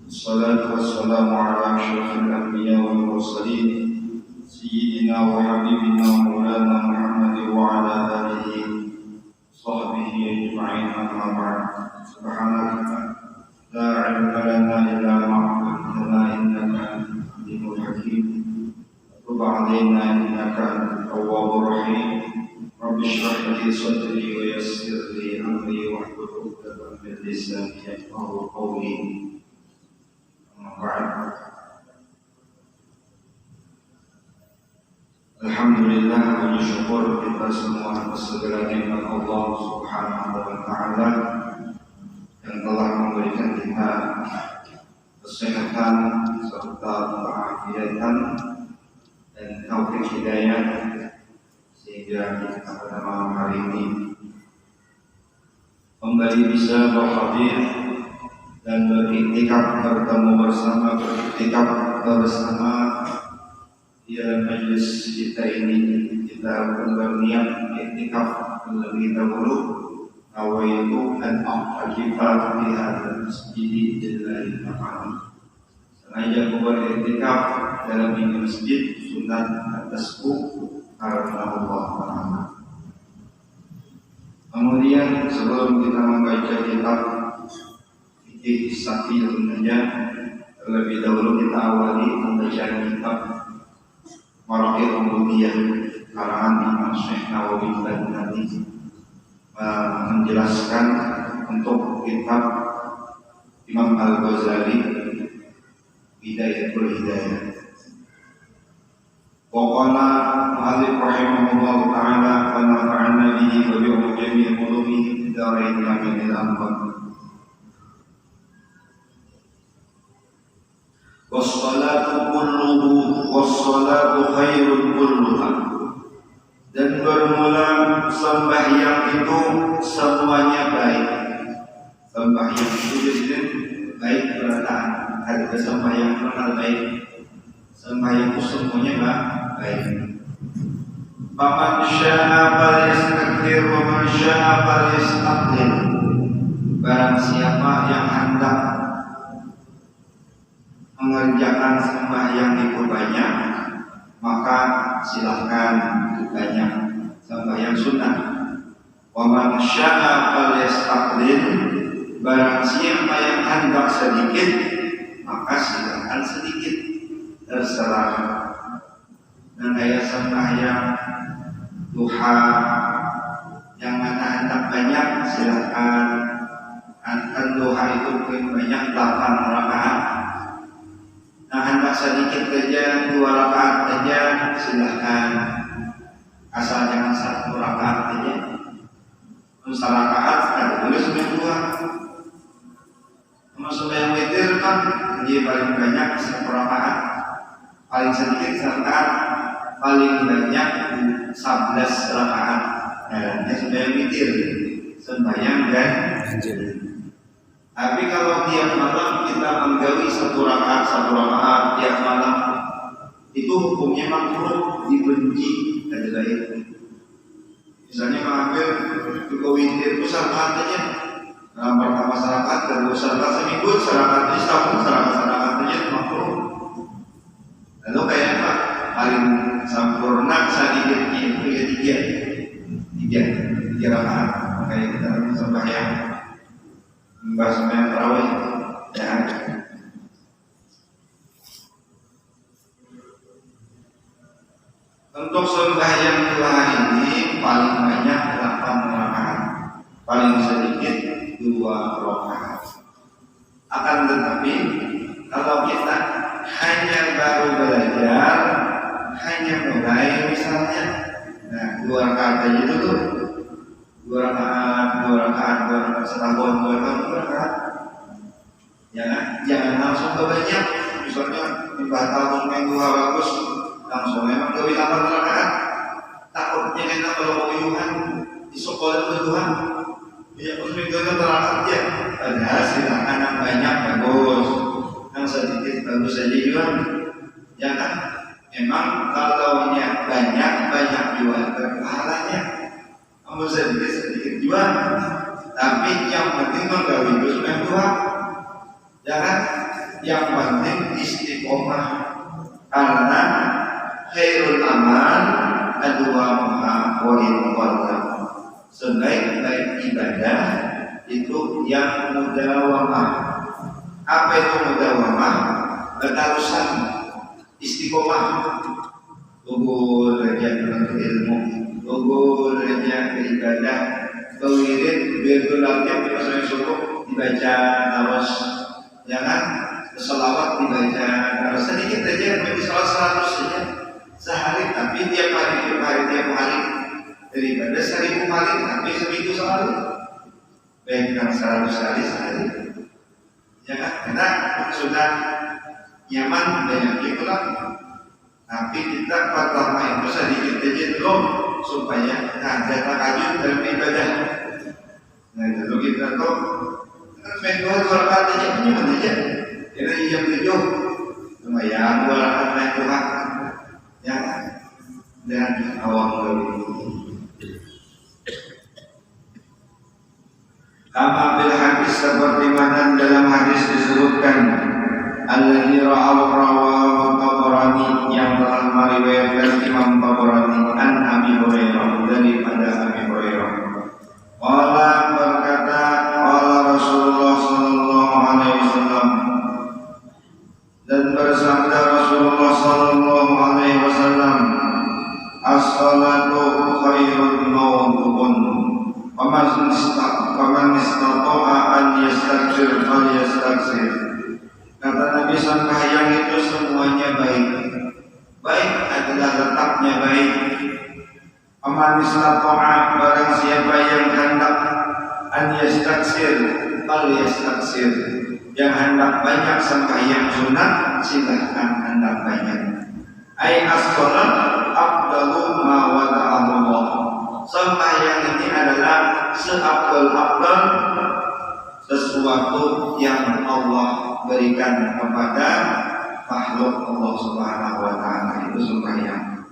الصلاة والسلام على أشرف الأنبياء والمرسلين سيدنا وحبيبنا مولانا محمد وعلى آله وصحبه أجمعين أما بعد سبحانك لا علم لنا إلا ما علمتنا إنك أنت العليم الحكيم وتب علينا إنك أنت التواب الرحيم رب اشرح لي صدري ويسر لي أمري واحلل عقدة من لساني يفقهوا قولي أما بعد Alhamdulillah, puji syukur kita semua atas segala nikmat Allah Subhanahu wa Ta'ala yang telah memberikan kita kesehatan serta keafiatan dan taufik hidayah sehingga kita pada malam hari ini kembali bisa berhadir dan beriktikaf bertemu bersama di dalam majlis kita ini. Kita akan berniat iktikaf terlebih dahulu, nawaitu an a'takifah fi hadzal masjid lillahi ta'ala. Sengaja beriktikaf dalam ini masjid sunat atasku karena Allah Ta'ala. Kemudian sebelum kita membaca kitab fikih Syafi'i sebenarnya, terlebih dahulu kita awali pembacaan kitab Maraqil Ubudiyah karangan Imam Syekh Nawawi Al-Baghdadi menjelaskan untuk kitab Imam Al-Ghazali Bidayatul Hidayah. Waqala mu'allif rahimahullah ta'ala wa nafa'ana bihi wa bi'u jami'i ulumihi darain yaminil anfar. Wassalatu khairun kulluha. Dan bermula sembahyang itu semuanya baik. Sembahyang itu jadi baik berataan. Ada sembahyang kenal baik. Sembahyang itu semuanya baik. Faman syaa falyastakbir wa man syaa falyastaqil. Barang siapa yang hendak mengerjakan sembahyang itu banyak, maka silahkan banyak sembahyang sunnah. Wa man syaa falyastaqil. Barang siapa yang hendak sedikit, maka silahkan sedikit, terserah. Dan gaya sembahyang duha yang mana hendak banyak silahkan. Antar duha itu banyak 8 rakaat. Nah hendak sedikit saja 2 rakaat saja silahkan, asal jangan 1 rakaat saja. 1 rakaat ada boleh sembahyang duha. Kalau sembahyang witir kan dia paling banyak 1 rakaat, paling sedikit 1 rakaat, paling banyak 11 rakaat. Nah, sembahyang witir, sembahyang ganjil. Tapi kalau tiap malam kita menggawi 1 rakaat tiap malam, itu hukumnya makruh, dibenci dan lain. Misalnya mengambil juga witir itu sarakatnya dalam pertama sarakat dan sarakat seminggu, sarakatnya setahun, sarakatnya itu makruh. Lalu kayak apa? Paling sempurna sedikitnya itu ya 3 rakaat. Makanya kita harus sembahyang membahas sembahyang tarawih ya. Untuk sembahyang duha ini paling banyak 8 rakaat, paling sedikit 2 rakaat. Akan tetapi kalau kita hanya baru belajar, hanya mulai misalnya, nah 2 rakaat aja dulu, 2 rakaat setahun, 2 rakaat. Jangan langsung ke banyak. Misalnya tahun main duha bagus, langsung memang gawe 8 rakaat. Takutnya kita kalau uyuhan di sekolah duha, ya usmin gawe rakaat ya. Padahal silakan yang banyak bagus, yang sedikit bagus saja juga. Ya kan? Memang kalau banyak juga pahalanya. Kamu sedikit juga. Tapi yang penting menggawe itu sembahyang duha. yang penting istiqomah, karena khairul amal adwamuha wa in qalla. Sebaik-baik ibadah itu yang mudawamah. Apa itu mudawamah? Keterusan, istiqomah. Tunggu derajat menuntut ilmu, tunggu derajat beribadah, berwirid, berdoa kita sering suruh dibaca terus, jangan selawat dibaca terus sedikit aja, mungkin salah 100 saja sehari, tapi tiap hari daripada 1000 kali, tapi seminggu sekali, baik yang 100 kali sehari, ya kan? Karena sudah nyaman banyak itulah. Tapi kita pertama itu sedikit aja dulu supaya ada takajud dalam ibadah. Nah itu kita tuh main 2 rakaat aja nyaman aja. Ini jam 7 lumayan 2 rakaat naik Tuhan. Ya dan awal lebih. Kama bil hadis seperti mana dalam hadis disebutkan alladzi rawahu Tabarani yang telah meriwayatkan Imam Tabarani an Abi Hurairah daripada Abi Hurairah. Qala berkata qala Rasulullah sallallahu alaihi wasallam, dan bersabda Rasulullah sallallahu alaihi wasallam, as-salatu khairun mawdu'un faman istata'a an yastaghfir falyastaghfir. Kata Nabi, sembahyang itu semuanya baik. Baik adalah letaknya baik. Faman istata'a, barang siapa yang hendak an yastaghfir falyastaghfir, yang hendak banyak sembahyang sunat silahkan hendak banyak. Ai as-salat afdalu ma wada'ahu Allah. Sembahyang ini adalah seafdal-afdal sesuatu yang Allah berikan kepada makhluk Allah Subhanahu wa taala, itu sembahyang.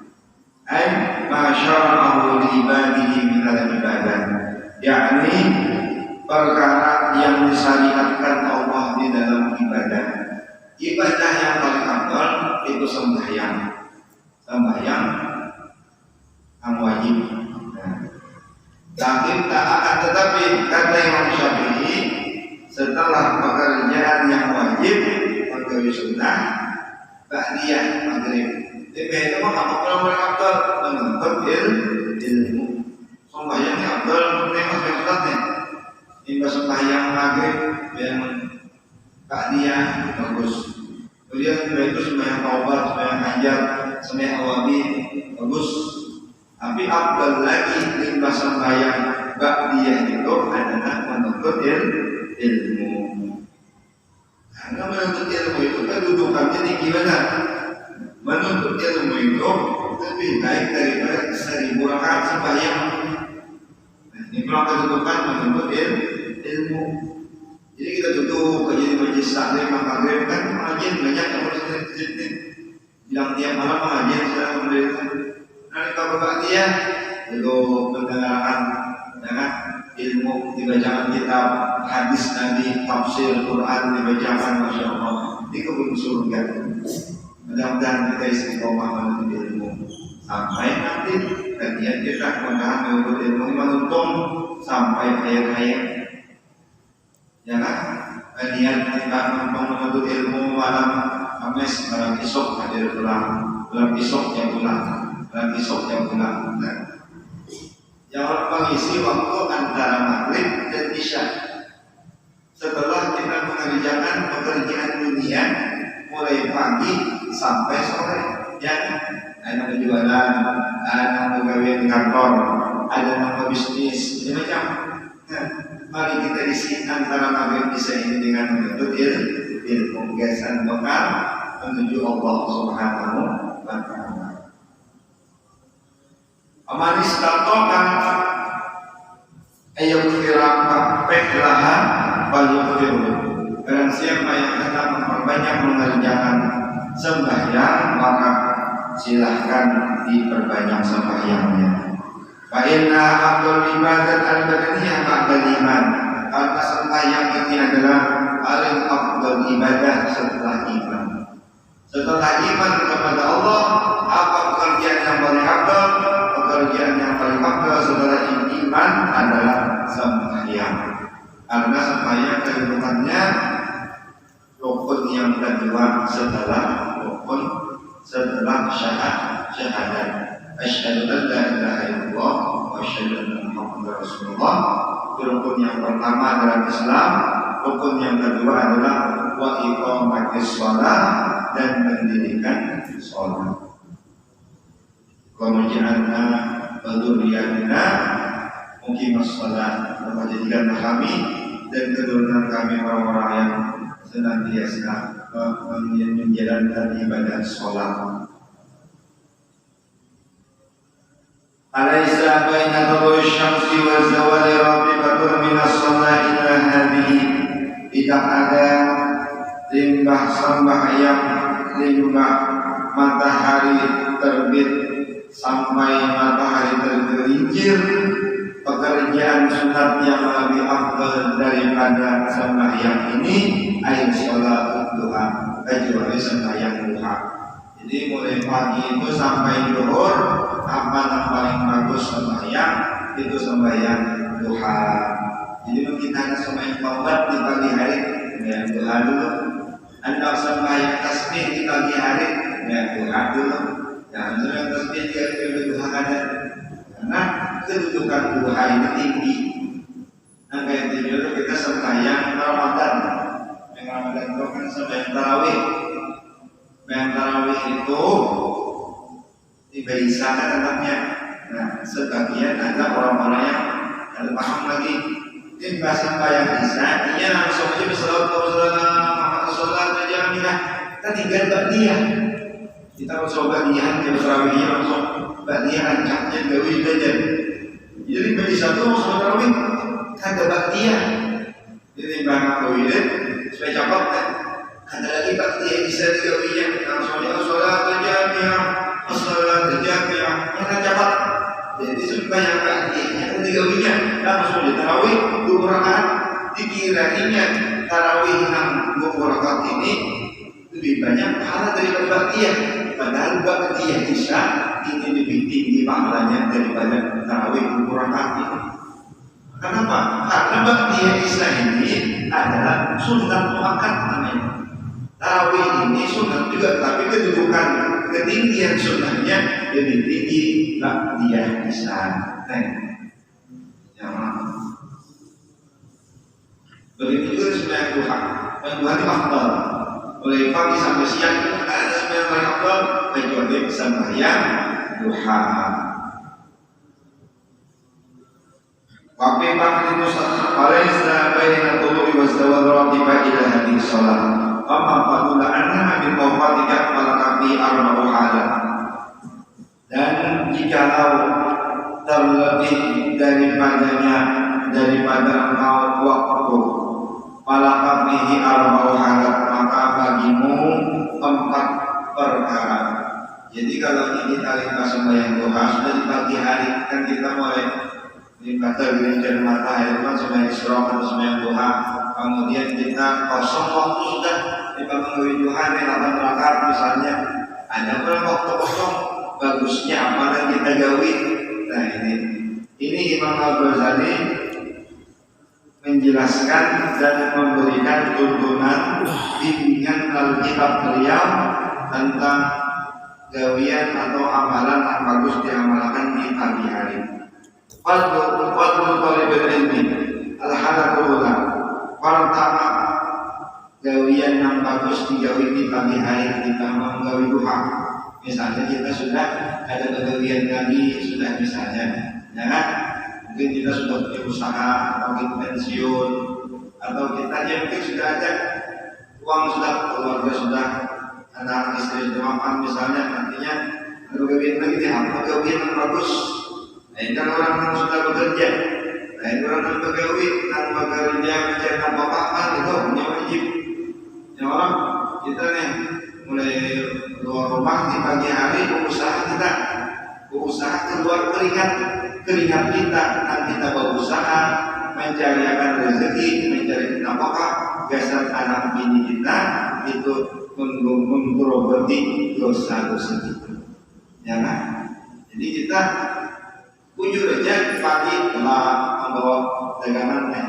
Ai ma syara'ahu li ibadihi min al-ibadah, yakni perkara yang disyariatkan Allah di dalam ibadah. Ibadah yang paling afdal itu sembahyang. Sembahyang yang wajib. Tetapi kata Imam Syafi'i, setelah pekerjaan yang wajib menjadi sunnah ba'diyah maghrib. Jadi itu mah kalau berkata menuntut ilmu. Sembahyang yang afdal memang maksudnya imbas sembahyang maghrib yang ba'diyah bagus. Kemudian itu sembahyang taubat, sembahyang hajat, sembahyang awabi bagus. Tapi afdal lagi imbas sembahyang ba'diyah itu adalah menuntut ilmu. Karena menuntut ilmu itu kan dudukannya tinggi benar. Menuntut ilmu itu lebih baik daripada 1000 rakaat sembahyang. Nah, ini kalau kedudukan menuntut ilmu. Jadi kita duduk jadi majlis taklim maghrib kan pengajian banyak yang harus kita bilang tiap malam pengajian sudah menderita. Nanti kalau ba'diyah itu mendengarkan dengan ilmu, dibacakan kitab, hadis Nabi, tafsir Quran dibacakan, masya Allah, di kebun surga. Mudah-mudahan kita istiqomah menuntut ilmu sampai nanti kajian kita mudah-mudahan menuntut ilmu menuntung sampai hayat-hayat. Ya kan? Kajian kita menuntut ilmu malam Kamis, malam esok hadir pulang, malam esok yang pulang, malam esok yang pulang. Yang mengisi waktu antara maghrib dan isya. Setelah kita mengerjakan pekerjaan dunia mulai pagi sampai sore, ya, ada yang jualan, ada yang pegawai di kantor, ada yang bisnis, macam. Nah, mari kita isi antara maghrib isya ini dengan menuntut ilmu, gesan bekal menuju Allah Subhanahu wa taala. Aman istata'a ayyukhfira fa'ilaha falyukhfiru. Barang siapa yang hendak memperbanyak mengerjakan sembahyang, maka silahkan diperbanyak sembahyangnya. Fa inna afdal ibadat al-badaniyah ba'dal iman. Karena sembahyang ini adalah paling afdal ibadah setelah iman. Setelah iman kepada Allah, apa pekerjaan yang paling afdal? Pekerjaan yang paling afdal setelah iman adalah sembahyang. Karena sembahyang kedudukannya rukun yang kedua setelah syahadat. Asyhadu an la ilaha illallah wa asyhadu anna Muhammadar Rasulullah. Rukun yang pertama adalah Islam, rukun yang kedua adalah wa iqamatis shalah dan mendirikan shalat. Kemudiannya dzurriyyatina muqimas shalah, menjadikan kami dan keturunan kami orang-orang yang senantiasa menjalankan ibadah sholat. Alaysa baina tulu'i syamsi wa zawali rabiqatun minas shalah illa hadhihi. Tidak ada limbah sembahyang, limbah matahari terbit sampai matahari tergelincir, pekerjaan sunat yang lebih afdal daripada sembahyang ini ayat sholat duha, kecuali sembahyang duha. Jadi mulai pagi itu sampai zuhur, apa yang paling bagus sembahyang itu sembahyang duha. Jadi kita hanya sembahyang taubat di pagi hari, ya duha dulu. Anda sembahyang tasbih di pagi hari, ya duha dulu. Jangan sembahyang tasbih di hari duha ada, karena kedudukan duha itu tinggi. Angka yang tinggi itu kita sembahyang Ramadan. Yang Ramadan itu kan sembahyang tarawih. Sembahyang tarawih itu dibahasakan anaknya. Nah, sebagian ada orang-orang yang ada paham lagi. Ini bahasa sembahyang Isya, dia langsung aja bersolat jamiah. Kita tinggal ba'diyah. Kita langsung ba'diyah, dia tarawihnya langsung ba'diyah ancamnya gawi belajar. Jadi bagi satu sholat tarawih ada ba'diyah. Jadi bahkan tawilat supaya cepat kan. Ada lagi ba'diyah bisa digawinya langsung aja sholat jamiah, sholat jamiah yang cepat. Jadi sembahyang ba'diyahnya ada digawinya langsung di tarawih 2 rakaat. Dikirainya tarawih 2 rakaat ini lebih banyak pahala daripada ba'diyah. Padahal ba'diyah Isya ini lebih tinggi pahalanya daripada tarawih 2 rakaat ini. Kenapa? Karena ba'diyah Isya ini adalah sunat muakkad namanya. Tarawih ini sunat juga, tapi kedudukan ketinggian sunatnya lebih tinggi ba'diyah Isya. Yang mana? Begitu juga sembahyang duha. Yang duha itu afdal. Mulai pagi sampai siang ada sembahyang paling afdal kecuali sembahyang duha. Waqi ba'di musafir alaysa baina tulu'i wa zawal rabiqa ila hadhihi shalah. Amma fadula anha bi tawfatika falakafi arba'u halat. Dan jikalau terlebih daripada engkau waktu falakafihi arba'u halat, maka bagimu 4 perkara. Jadi kalau ini tali sembahyang duha sudah di pagi hari, kan kita mulai dikata gelincir matahari kan sembahyang isyraq atau sembahyang duha. Kemudian kita kosong waktu sudah dibangun duha di 8 rakaat misalnya. Ada pun waktu kosong, bagusnya apa yang kita gawi. Nah ini Imam Al-Ghazali menjelaskan dan memberikan tuntunan bimbingan dalam kitab beliau tentang gawian atau amalan yang bagus diamalkan di pagi hari. Fadlu talibul ilmi al-halatul ula. Pertama, gawian yang bagus digawi di pagi hari kita menggawi duha. Misalnya kita sudah ada gawian lagi sudah misalnya, ya kan? Mungkin kita sudah punya usaha atau kita pensiun atau kita mungkin sudah ada uang, sudah keluarga, sudah anak istri sudah mapan misalnya, nantinya ada gawian lagi nih, apa gawian yang bagus. Nah ini kan orang yang sudah bekerja, nah ini orang yang begawi, yang bekerja mencari apa-apaan itu punya wajib. Ya orang kita nih mulai keluar rumah di pagi hari berusaha keluar keringat kita, dan kita berusaha mencari akan rezeki, mencari nafkah, geser anak bini kita itu menggerogoti dosa-dosa kita. Ya kan? Jadi kita ujur aja pagi telah membawa dagangannya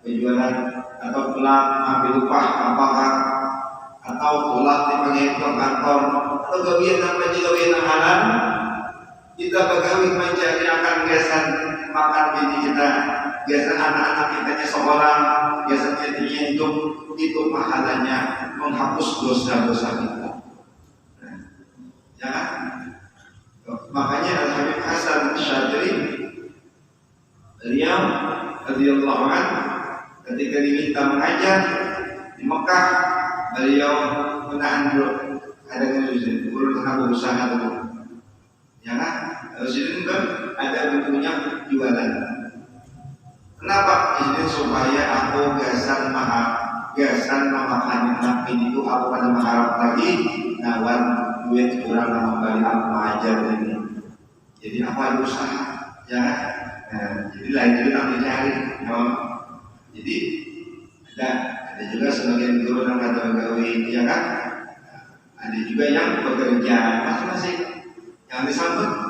penjualan atau pulang ambil upah apakah atau pulang dipanggil ke kantor atau gawian apa juga gawian halal kita begawi mencari akan geser makan bini kita, geser anak-anak kita sekolah, geser dirinya hidup itu pahalanya menghapus dosa-dosa kita. Ya kan? Makanya Al-Habib Hasan Syadzili beliau radhiyallahu anhu ketika diminta mengajar di Mekah beliau menahan dulu ada kejujuran guru tengah berusaha dulu ya kan harus itu kan ada bentuknya jualan kenapa ini supaya aku gasan memakan anak itu aku pada mengharap lagi nawar duit kurang kembali aku mengajar ini jadi aku ada usaha ya jadi lain itu tak dicari jadi ada juga sebagian guru yang kata gawe ya kan ada juga yang bekerja masing-masing yang disambut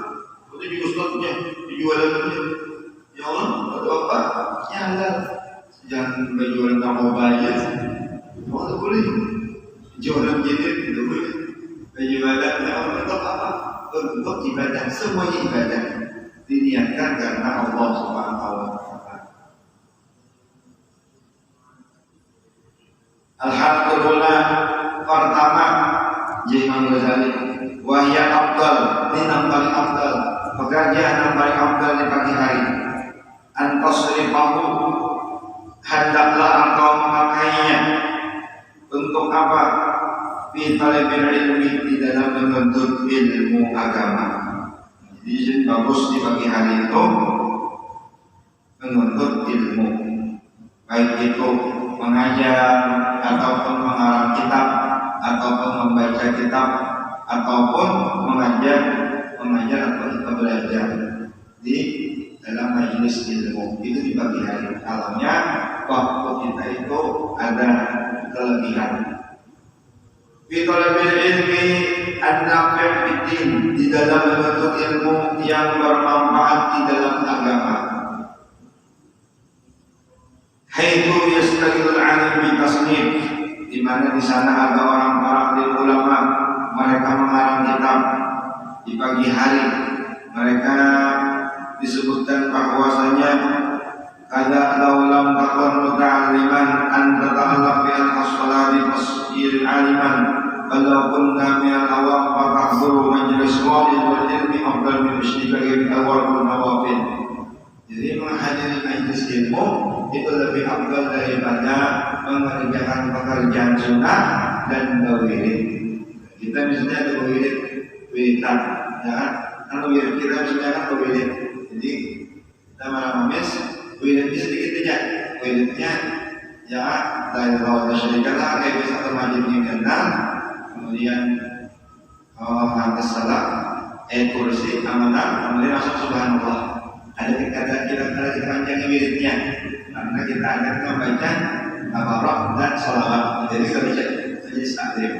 itu juga ustaznya dijualan ya Allah atau apa ya Allah jangan berjualan kamu bayar mau boleh jualan jadi tidak boleh beribadah untuk apa untuk ibadah semuanya ibadah diniatkan karena Allah Subhanahu wa taala. Alhamdulillah pertama Imam Ghazali wahya afdal ini yang paling afdal pekerjaan yang paling afdal di pagi hari antasrifahu hendaklah engkau memakainya untuk apa fi talabil ilmi di dalam menuntut ilmu agama. Jadi bagus di pagi hari itu menuntut ilmu baik itu mengajar ataupun mengarang kitab ataupun membaca kitab ataupun mengajar atau kita belajar di dalam majelis ilmu itu di pagi hari. Alamnya waktu kita itu ada kelebihan. Fi talabil ilmi an-nafi' fid-din di dalam menuntut ilmu yang bermanfaat di dalam agama. Haitsu yastaqilul 'alim bi tasnif di mana di sana ada orang para ulama mereka mengarang kitab di pagi hari mereka disebutkan bahwasanya kada laulam takun muta'alliman an tata'allaq bi al-hasalati fasir aliman walau kunna min al-awam fa tahduru majlis wal ilmi afdal min ishtibari awal nawafil. Jadi menghadiri majlis ilmu itu lebih afdal daripada mengerjakan pekerjaan sunnah dan wirid. Kita misalnya ada wiridan ya kan? Kalau wirid kita misalnya kan wirid. Jadi kita malam Kamis wiridnya sedikit saja. Wiridnya ya dari bawah syarikat kayak bisa termajin di Vietnam. Kemudian lantas salat kursi amanah kemudian masuk subhanallah. Ada kira-kira panjang wiridnya karena kita akan membaca tabarok dan sholawat. Jadi kita bisa majelis taklim.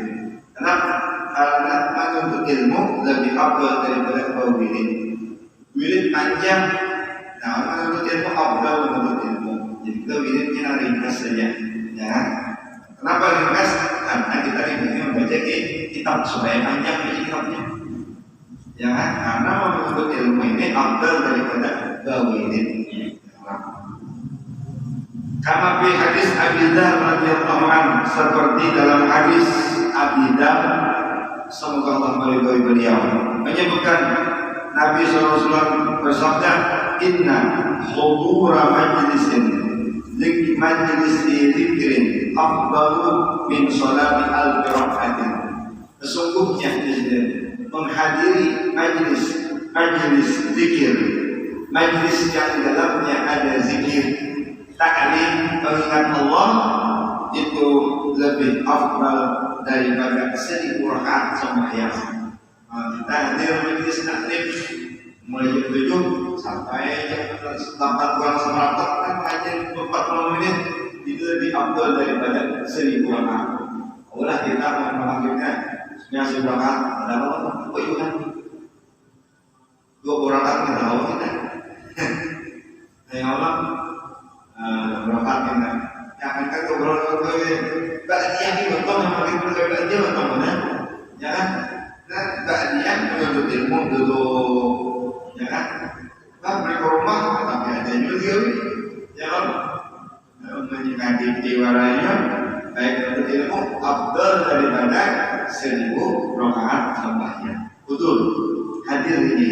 Kenapa? Karena menuntut ilmu lebih afdal daripada wirid. Wirid panjang, nah menuntut ilmu afdal menuntut ilmu. Jadi kita wiridnya ringkas saja, ya. Kenapa ringkas? Karena kita ringkasnya membaca kitab supaya panjang kitabnya. Ya kan? Karena menuntut ilmu ini afdal daripada wirid. Kama fi hadis Abi Dzar radhiyallahu anhu seperti dalam hadis Abi Dzar semoga Allah meridhai beliau menyebutkan Nabi SAW bersabda inna hudura majlisin dzikrin afdalu min salati alfi rak'atin. Sesungguhnya menghadiri majlis zikir, majlis yang di dalamnya ada zikir, taklim, mengingat Allah itu lebih afdal daripada 1000 rakaat sembahyang. Kita hadir majlis taklim mulai jam 7 sampai jam 8 kurang seperempat kan kajian 40 menit itu lebih afdal daripada 1000 rakaat. Ulah kita mengakhirnya sudah 1000 rakaat ada apa yuk 20 rakaat kita tahu kita. Ya Allah rakaat kita. Ya kan kan ngobrol ba'diyah ini betul yang paling berbeda betul mana? Ya kan? Nah, ba'diyah menuntut ilmu dulu. Ya kan? Nah, mereka rumah tapi ada juga ya kan? Menyikapi jiwaranya baik menuntut ilmu afdal daripada 1000 rakaat sembahyang. Betul. Hadir ini.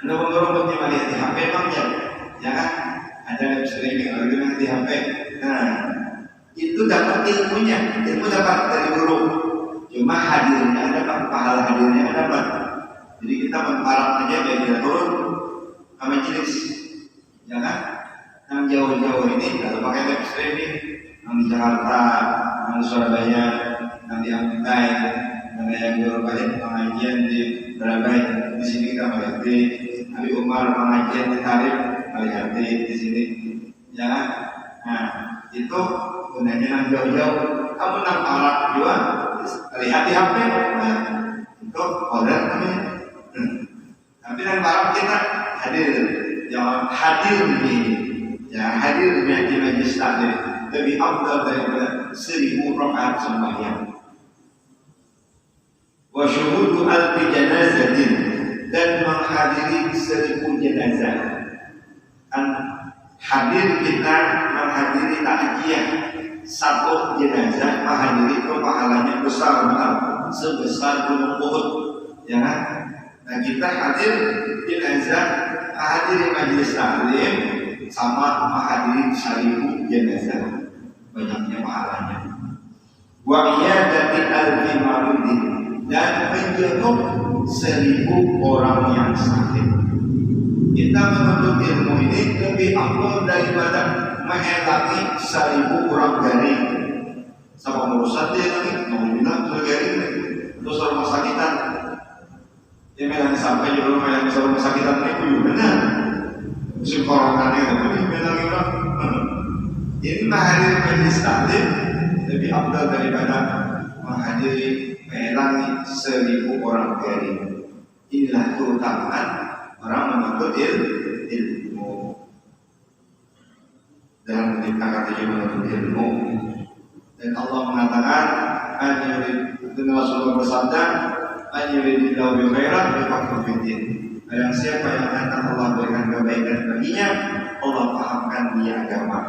Anda mengerumputnya melihat di HP memangnya, ya kan? Ada yang streaming lagi di HP. Nah, itu dapat ilmunya, ilmu dapat dari guru. Cuma hadirnya dapat, pahala hadirnya dapat. Jadi kita mengharap saja biar kita turun ke majelis, ya kan? Yang jauh-jauh ini kalau pakai web streaming, yang di Jakarta, yang di Surabaya, yang di Amtai, ada yang di Surabaya pengajian di Berabai, di sini kita melihat di Nabi Umar pengajian di Tarif, melihat di sini, ya kan? Nah, itu gunanya yang jauh-jauh. Kamu nak Arab juga, lihat di HP, itu order namanya. Tapi yang Arab kita hadir, jangan hadir di ya hadir di majelis taklim lebih afdal daripada 1000 rakaat sembahyang. Wa syuhudu alfi janazatin dan menghadiri 1000 jenazah. Hadir kita menghadiri takziah satu jenazah menghadiri itu pahalanya besar banget sebesar gunung Uhud, ya kan? Nah kita hadir jenazah menghadiri majelis taklim sama menghadiri 1000 jenazah banyaknya pahalanya. Wa iyadati alfi maridin dan menjenguk 1000 orang yang sakit. Kita menuntut ilmu ini lebih afdal daripada mengelangi 1000 orang garing. Sama urusan dia lagi, mau bilang garing terus rumah sakitan. Dia bilang sampai juga rumah sakitan itu benar. Musim corona ini tapi bilang orang. Ini menghadiri majelis taklim lebih afdal daripada menghadiri mengelangi 1000 orang garing. Inilah keutamaan orang menuntut ilmu dan kita kata menuntut ilmu. Dan Allah mengatakan dan Rasulullah bersabda yuridillahu bi khairan yufaqihu fiddin. Barang siapa yang akan Allah berikan kebaikan baginya, Allah pahamkan dia agama.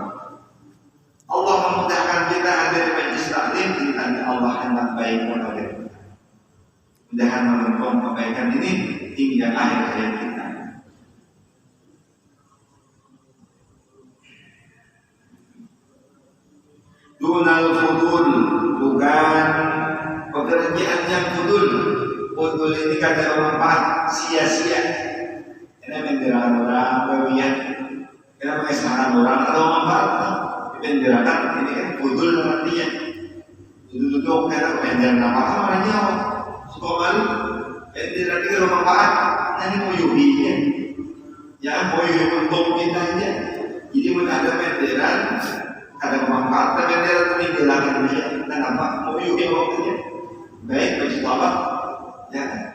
Allah memudahkan kita ada di majelis taklim jika Allah hendak baik kepada kita. Mudahan menemukan kebaikan ini hingga akhir hayat kita. Dunal fudul, bukan pekerjaan yang fudul. Fudul ini kata bermanfaat, sia-sia. Karena mendirakan orang, bawian. Karena mengesahkan orang atau manfaat. Mendirakan ini kan fudul artinya. Duduk-duduk karena menjalan apa orang jauh. Suka malu. Mendirakan itu bermanfaat. Nanti mau yubinya. Jangan mau yubi untuk kita aja. Jadi ada mendiran. Ada manfaat tapi dia meninggalkan dia dan apa mau yubi waktunya baik bagi Allah ya.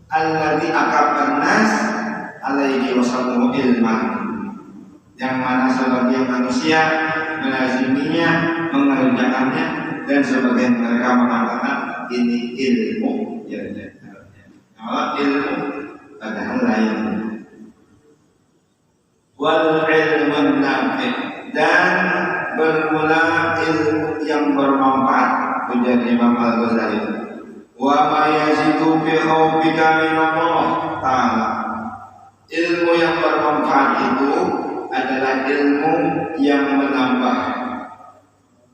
Alladzi akaban nas alaihi wasallam ilman, yang mana sebagian manusia melaziminya, mengerjakannya, dan sebagian mereka mengatakan ini ilmu ya. Kalau ilmu padahal lain. Wal ilmu nafi, dan bermula ilmu yang bermanfaat. Ujar Imam Al-Ghazali. Wa ma yazidu fi khawfika min Allah Ta'ala. Ilmu yang bermanfaat itu adalah ilmu yang menambah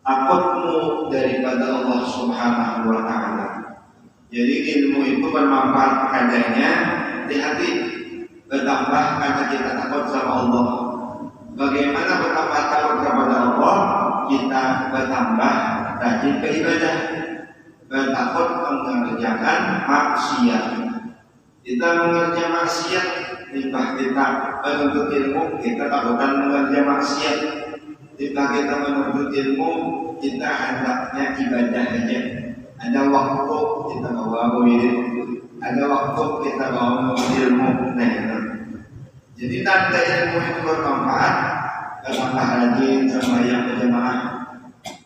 takutmu daripada Allah Subhanahu wa Ta'ala. Jadi ilmu itu bermanfaat adanya di hati. Bertambah karena kita takut sama Allah. Bagaimana bertambah takut kepada Allah? Kita bertambah rajin beribadah, bertakut mengerjakan maksiat. Kita mengerja maksiat, tiba kita menuntut ilmu, kita takutkan mengerja maksiat. Tiba kita menuntut ilmu, kita hendaknya ibadah aja. Ada waktu kita bawa wirid, ada waktu kita bawa ilmu. Jadi tanda ilmu itu bermanfaat, bertambah rajin sembahyang berjamaah,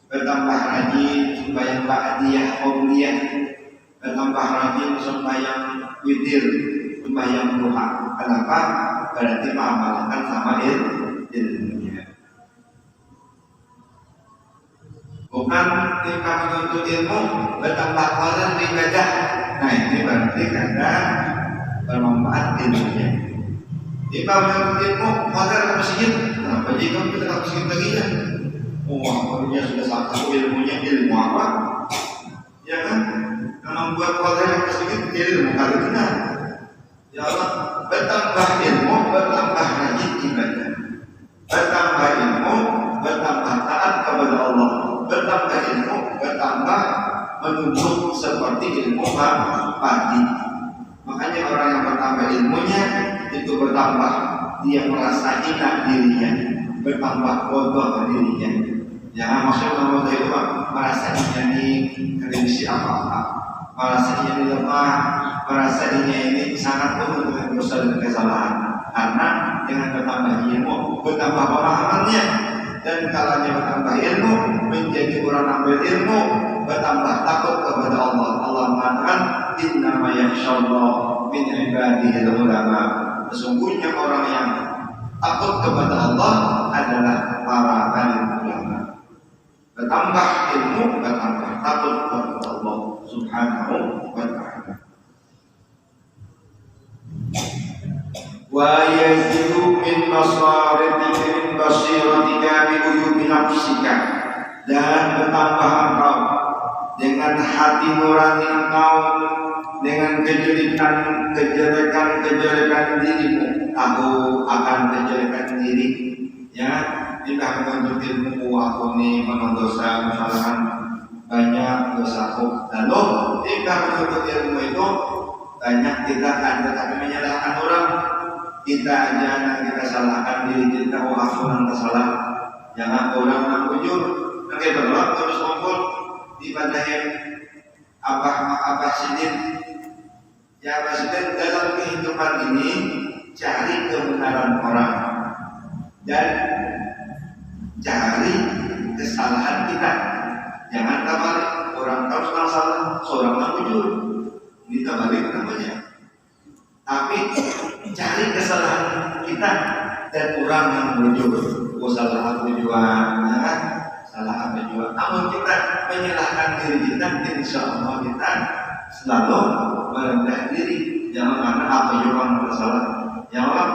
bertambah rajin sembahyang ba'diyah qabliyah, bertambah rajin sembahyang witir, sembahyang duha. Kenapa? Berarti mengamalkan sama ilmunya. Bukan kita menuntut ilmu bertambah fadhil ibadah. Nah ini berarti karena bermanfaat ilmunya. Kita menuntut ilmu fadhil ke masjid. Kenapa jika kita ke masjid lagi ya? Ilmunya sudah satu ilmunya ilmu apa? Ya kan? Yang membuat fadhil ke masjid ilmu kali benar. Ya Allah, bertambah ilmu, bertambah rajin ibadah. Bertambah ilmu, bertambah taat kepada Allah. Bertambah ilmu, bertambah menuntut seperti ilmu padi. Makanya orang yang bertambah ilmunya itu bertambah, dia merasa hina dirinya, bertambah bodoh dirinya. Jangan maksudnya bodoh itu merasa ini kondisi apa-apa, merasa ini lemah, merasa ini sangat penuh dengan dosa dan kesalahan. Karena dengan bertambah ilmu, bertambah pemahamannya, dan kalanya bertambah ilmu, menjadi orang ambil ilmu, bertambah takut kepada Allah. Allah mengatakan, innama yakhshallahu min ibadihil ulama. Sesungguhnya orang yang takut kepada Allah adalah para alim ulama. Bertambah ilmu, bertambah takut kepada Allah Subhanahu wa ta'ala. Wa yazidu min masaratika min basiratika bi uyubi nafsika, dan bertambah engkau dengan hati nurani engkau, dengan kejelekan dirimu, tahu akan kejelekan diri. Ya, tidak menuntut ilmu, aku ini mendosa, kesalahan banyak dosaku. Lalu tidak menuntut ilmu itu banyak kita ada tapi menyalahkan orang. Kita aja yang kita salahkan diri kita, aku yang tersalah. Jangan orang yang jujur, yang kita berlaku terus ngumpul ibadah yang abah sidin. Ya abah sidin dalam kehidupan ini cari kebenaran orang dan cari kesalahan kita. Jangan terbalik, orang tahu sedang salah, seorang yang jujur, ini terbalik namanya. Tapi cari kesalahan kita dan orang yang jujur. Oh salah aku juga, ya kan? Salah apa juga. Namun kita menyalahkan diri kita, insya Allah kita selalu merendah diri. Jangan karena apa juga yang bersalah. Ya Allah,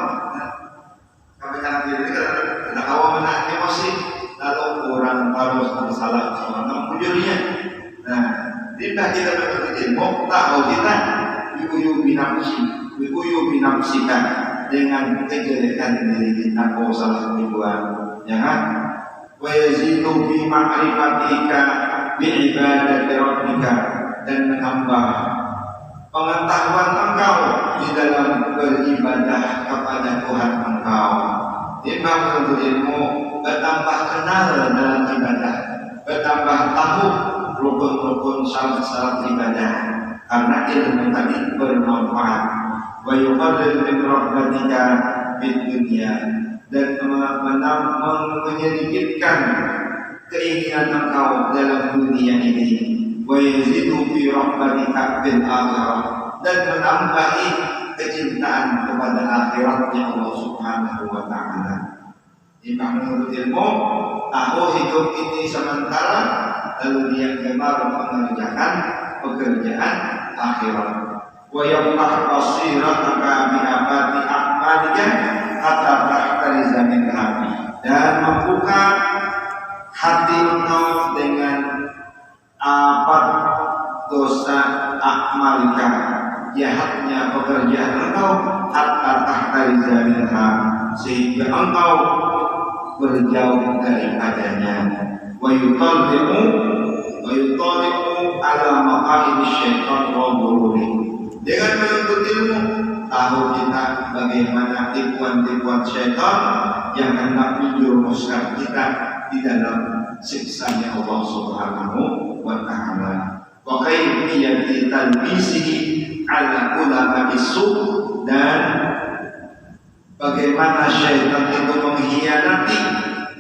kami menyalahkan diri kita kawan menahan emosi. Lalu orang harus bersalah sama jujurnya. Nah, tidak kita menuntut ilmu, tahu kita Uyubi nafsika, dengan kejelekan diri kita, kau salah kedua. Jangan. Wa yazidu bi ma'rifatika bi ibadati rabbika, dan menambah pengetahuan engkau di dalam beribadah kepada Tuhan engkau. Timbang menuntut ilmu, bertambah kenal dalam ibadah, bertambah tahu rukun-rukun syarat-syarat ibadah. Karena ilmu tadi bermanfaat. Wa yuqarrib min rahmatika fid dunya, dan menyedikitkan keinginan engkau dalam dunia ini. Wa yazidu fi rahmatika fil akhirah, dan menambahi kecintaan kepada akhiratnya Allah Subhanahu wa ta'ala. Imam menuntut ilmu, tahu hidup ini sementara, lalu dia gemar mengerjakan pekerjaan akhirat. Wa yaftah basirataka bi abadi a'malika hatta tahtariza min hati, dan membuka hati engkau dengan apa dosa a'malika, jahatnya pekerjaan engkau, hatta tahtariza minha, sehingga engkau berjauh daripadanya. Wa yutaliqu ala maqaid syaitan wa dhururi, Dengan menuntut ilmu, tahu kita bagaimana tipuan-tipuan syaitan yang hendak menjerumuskan kita di dalam siksanya Allah Subhanahu wa Ta'ala. Wa kayfiyati talbisihi ala ulama isu, dan bagaimana syaitan itu mengkhianati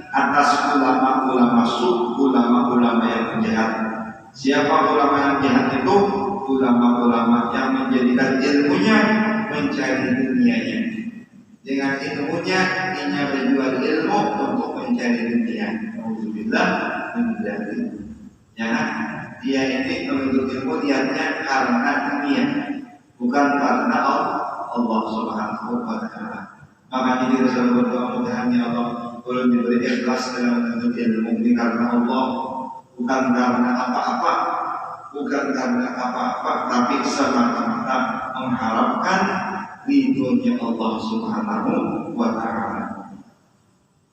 atas ulama-ulama su, ulama-ulama yang jahat. Siapa ulama yang jahat itu? Ulama-ulama yang menjadikan ilmunya mencari dunianya. Dengan ilmunya dia berjual ilmu untuk mencari dunia. Alhamdulillah menjadi. Ya, dia ini menuntut ilmu niatnya karena dunia, bukan karena Allah Subhanahu wa Ta'ala. Maka ini Rasul berdoa, mudah-mudahan ya Allah boleh diberi ikhlas dalam menuntut ilmu ini karena Allah, bukan karena apa-apa, tapi semata-mata mengharapkan ridhonya Allah Subhanahu wa Ta'ala.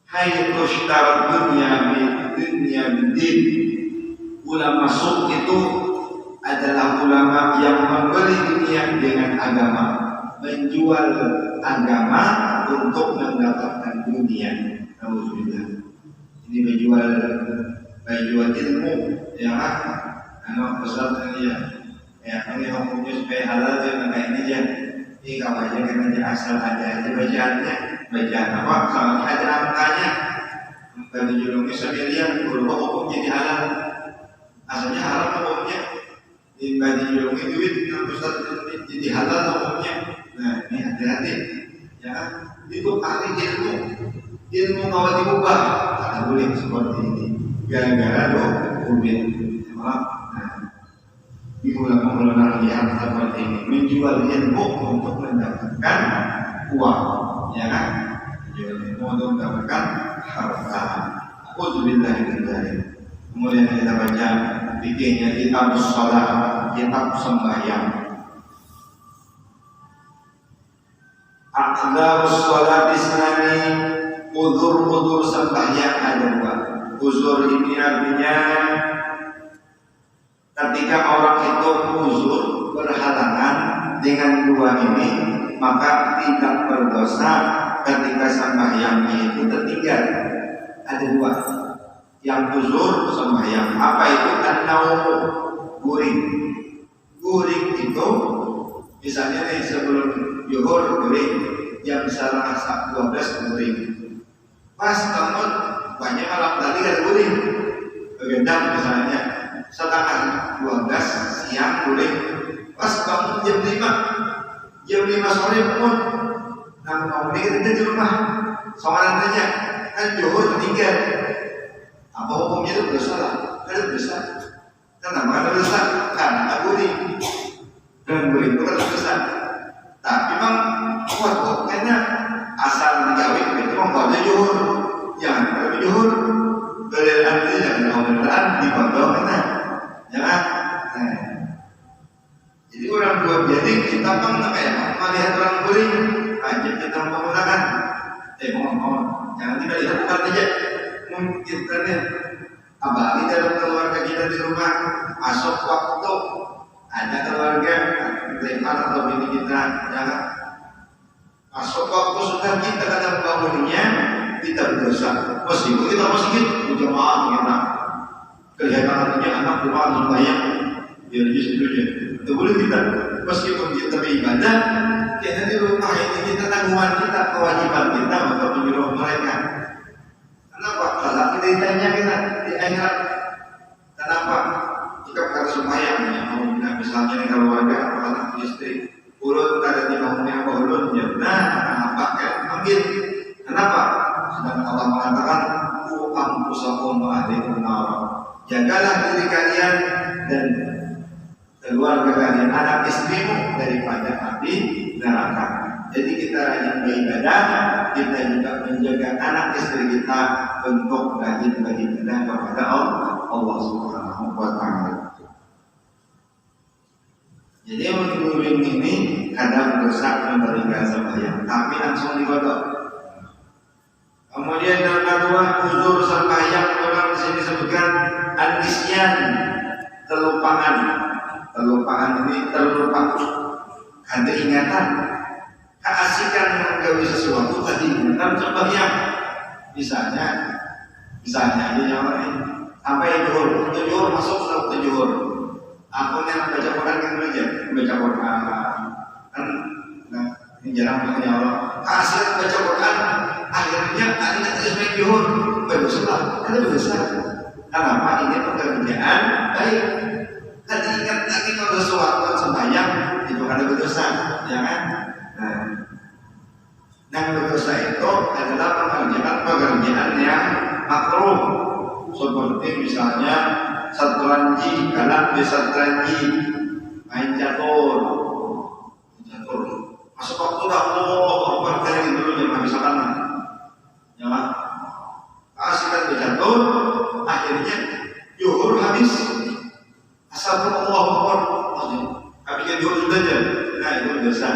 Hayatu sytar dunia bidin. Ulama suk itu adalah ulama yang membeli dunia dengan agama, menjual agama untuk mendapatkan dunia. Alhamdulillah. Ini menjual ilmu, ya kan? Anak besar tadi ya, kami hukumnya supaya halal jangan kayak ini ya. Ini kawannya kan aja asal aja bacaannya, bacaan apa? Soalnya ada angkanya. Angka 7 miliar, berubah hukum jadi halal. Asalnya halal hukumnya. Dibagi julungi duit, besar jadi halal hukumnya. Nah ini hati-hati. Ya, itu ahli ilmu kalau diubah, tidak boleh seperti ini. Gara-gara duit. Di ulama-ulama yang seperti ini menjual ilmu untuk mendapatkan uang, ya kan? Menjual ilmu untuk mendapatkan harta. Alhamdulillah ini. Kemudian kita baca bikinnya kitab sholat, kitab sembahyang. Aqdharus sholat isnani, udzur sembahyang ada dua. Uzur ini artinya ketika orang itu uzur berhalangan dengan dua ini, maka tidak berdosa ketika sembahyangnya itu tertinggal. Ada dua yang uzur sembahyang. Apa itu? An-naum, guring. Guring itu misalnya nih sebelum zuhur guring, jam 12 guring. Pas kamu banyak malam tadi kan guring, begadang misalnya setengah 12 siang guring. Pas kamu jam 5 sore pun, nah kamu kita di rumah soalan aja kan zuhur tertinggal. Apa hukumnya itu berdosa? Kan berdosa. Kenapa ada berdosa? Karena guring. Dan guring itu kan berdosa. Tapi memang kuat kok kayaknya asal digawin itu membuatnya zuhur. Jangan kalau zuhur belian itu jangan ngomong-ngomong di pondok kan. Ya kan? Jadi orang buat jadi kita kan kayak melihat orang guring, wajib kita menggunakan. Mohon jangan tidak lihat bukan aja. Mungkin tadi apalagi dalam keluarga kita di rumah masuk waktu ada keluarga lempar atau bini kita jangan masuk waktu sudah kita dalam bangunnya kita berdosa meskipun kita masih berjamaah kita kelihatan punya anak rumah banyak biar justru itu boleh kita meskipun kita beribadah kita di rumah ini kita tanggungan kita kewajiban kita untuk menyuruh mereka. Kenapa? Kalau kita ditanya kita di akhirat, kenapa? Jika kata sembahyang, misalnya di keluarga atau anak istri, ulun kada di bangunnya apa ulun, nah apa kan? Ambil. Kenapa? Sedang Allah mengatakan, "Ku anfusakum wa ahlikum nar." Jagalah diri kalian dan keluarga kalian, anak istrimu daripada api neraka. Jadi kita rajin beribadah, kita juga menjaga anak istri kita untuk rajin beribadah kepada Allah Subhanahu wa Ta'ala. Jadi menguring ini kadang dosa memberikan sembahyang, tapi langsung digodok. Kemudian yang kedua, uzur sembahyang orang di sini sebutkan an-nisyan, terlupakan. Terlupakan ini terlupa. ada ingatan, keasikan menggawe sesuatu tadi ingatan sembahyang. Misalnya ini nyawa ini sampai juhur masuk waktu juhur. Aku yang baca Quran kan belajar baca Quran kan, nah ini jarang pakai Allah. Keasikan baca Quran akhirnya tadi terus main juhur berdosa, ada berdosa. Kenapa? Ini pekerjaan baik. Tadi ingat lagi kalau sesuatu sembahyang itu ada berdosa, ya kan? Nah, berdosa itu adalah pekerjaan yang makruh, seperti misalnya satranji, galak di satranji, main catur, masuk waktu dah Allah dari dulu jangan bisa kanan, ya kan? Asyikan bercatur, akhirnya yuhur habis, asal Allah habisnya yuhur sudah aja, nah itu berdosa.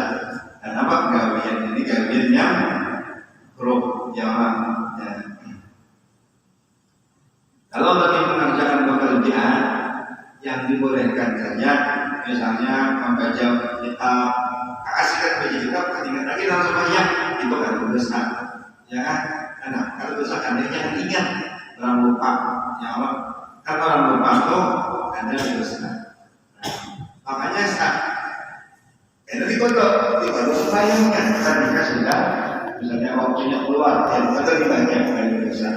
Dan apa gawian ini gawian yang buruk, jangan. Ya. Kalau bagi mengerjakan pekerjaan yang dibolehkan saja, misalnya membaca kitab, kasihkan baca kitab, ingat lagi langsung banyak, itu kan berdosa, ya kan? Nah, kalau dosa kan jangan ingat, orang lupa, ya Allah. Kan orang lupa itu ada dosa. Makanya nanti kodok supaya kan jika sudah misalnya waktunya keluar, ya kita dibanyak dari dosa.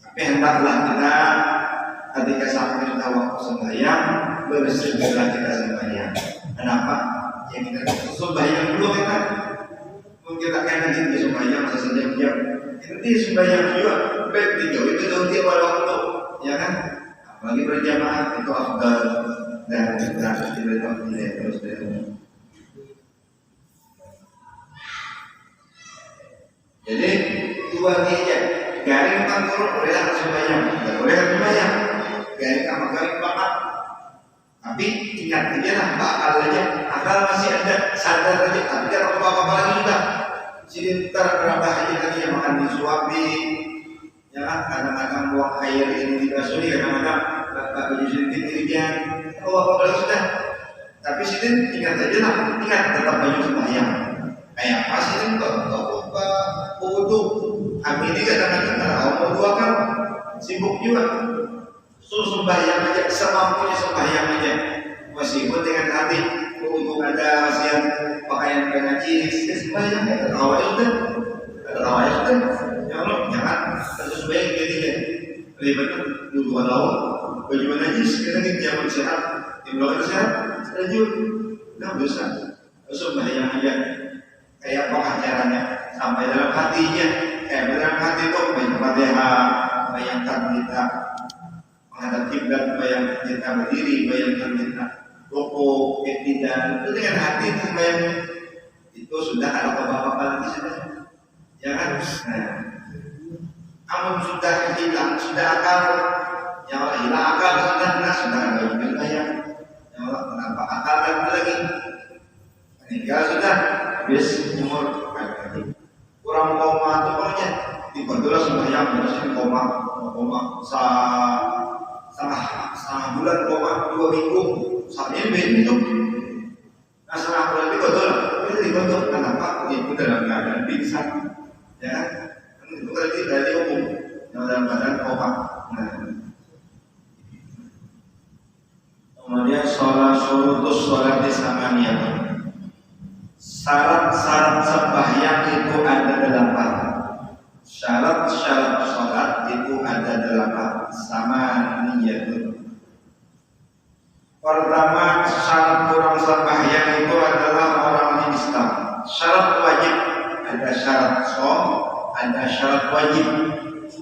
Tapi hendaklah kita ketika sampai waktu sembahyang bersegera kita sembahyang. Kenapa? Ya kita sembahyang dulu kita. Mungkin kita kan nanti di sembahyang sejam-jam. Nanti sembahyang juga baik dijauh itu nanti waktu, ya kan? Apalagi berjamaah itu afdal. Dan berarti tidak terus dari. Jadi dua aja garing kantor boleh harus sembahyang, tidak boleh harus sembahyang. Garing sama garing bakat. Tapi ingat aja lah bakal aja, akal masih ada, sadar aja. Tapi kalau apa-apa lagi sudah, sebentar berapa aja tadi yang makan disuapi, ya kan? Kadang-kadang buang air ini dibasuhi, kadang-kadang baju sedikit dirijan. Oh apa lagi sudah, tapi sini ingat aja lah, ingat tetap baju sembahyang. Kayak apa sini kalau wudhu, kami ini kadang-kadang kalau mau dua kan sibuk juga, suruh sembahyang aja, semampunya sembahyang aja, meskipun dengan hati wudhu ada masih pakaian pengaji, sembahyang ya terawih sudah, ya Allah jangan terus sembahyang jadi ribet wudhu atau baju najis kita jangan sehat. Kalau sehat, lanjut, nggak bisa. Sembahyang aja, kayak apa caranya sampai dalam hatinya, kayak dalam hati itu Fatihah, bayangkan kita menghadap kiblat, bayangkan kita berdiri, bayangkan kita rukuk, tidak, itu dengan hati sembahyang itu sudah ada apa-apa lagi sudah, ya kan? Nah, amun sudah hilang, sudah akal, yang hilang akal sudah ada bayang. Kenapa akal lagi? Meninggal sudah habis umur kurang koma atau pokoknya tiba-tiba sembahyang terus koma setengah bulan koma 2 minggu saatnya itu nah setengah bulan itu dibantu kenapa? Itu dalam keadaan pingsan ya itu dari umum yang dalam keadaan koma. Kemudian sholat di samaniyah. Syarat-syarat sembahyang itu ada 8. Syarat-syarat sholat itu ada 8. Samaniyah. Pertama, syarat orang sembahyang itu adalah orang Islam. Syarat wajib ada syarat shom, ada syarat wajib.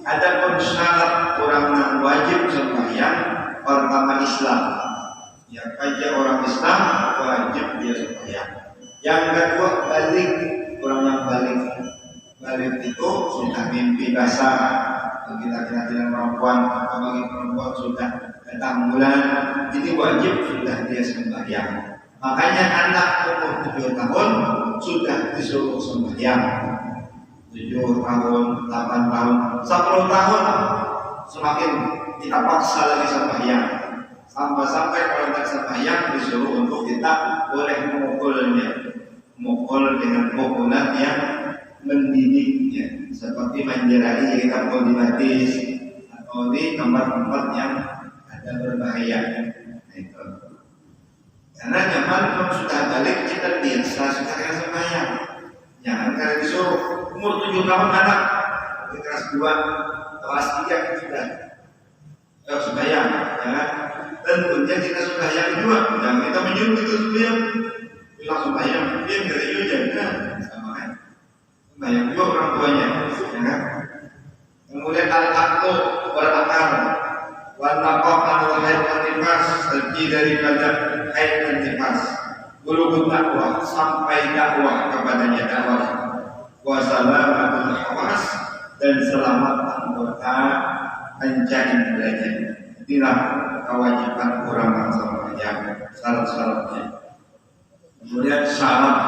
Adapun syarat orang yang wajib sembahyang pertama Islam. Yang aja orang Islam wajib dia sembahyang. Yang kedua balik, orang yang balik itu sudah mimpi basah. Bagi laki-laki dan perempuan, bagi perempuan sudah datang bulan, ini wajib sudah dia sembahyang. Makanya anak umur 7 tahun sudah disuruh sembahyang. 7 tahun, 8 tahun, 10 tahun semakin kita paksa lagi sembahyang. Sampai kalau tak sembahyang disuruh untuk kita boleh memukulnya, memukul dengan pukulan yang mendidiknya, seperti menjerai kita pukul di batis atau di tempat-tempat yang ada berbahaya. Itu. Karena zaman kalau sudah balik kita biasa sudah kena sembahyang. Jangan kalau disuruh umur 7 tahun anak kelas 2, kelas 3 sudah sembahyang, ya. Tentunya kita sembahyang juga, jangan kita menyuruh kita sembahyang, bilang sembahyang, dia dari itu jangan sama kan, sembahyang juga orang tuanya, ya. Kemudian al-aqlu berakar, warna kokan haid dan nifas, terjadi daripada haid dan nifas, bulughut dakwah sampai dakwah kepadanya dakwah, wasalamatul hawas dan selamat anggota panca inderanya. Inilah kewajiban orang sembahyang, syarat-syaratnya. Kemudian syarat